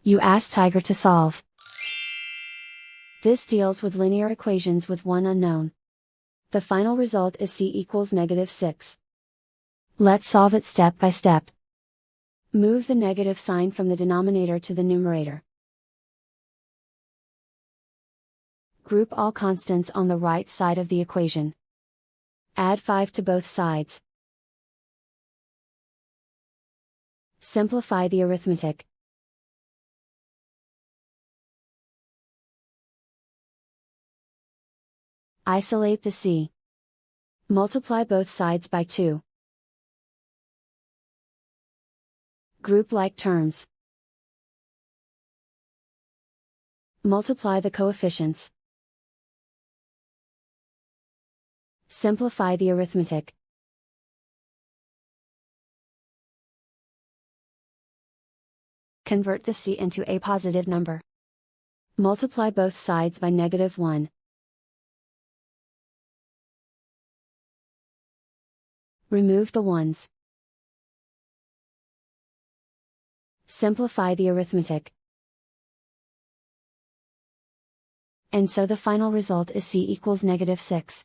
You ask Tiger to solve. This deals with linear equations with one unknown. The final result is c equals -6. Let's solve it step by step. Move the negative sign from the denominator to the numerator. Group all constants on the right side of the equation. Add 5 to both sides. Simplify the arithmetic. Isolate the c. Multiply both sides by 2. Group like terms. Multiply the coefficients. Simplify the arithmetic. Convert the c into a positive number. Multiply both sides by -1. Remove the ones. Simplify the arithmetic. And so the final result is c equals -6.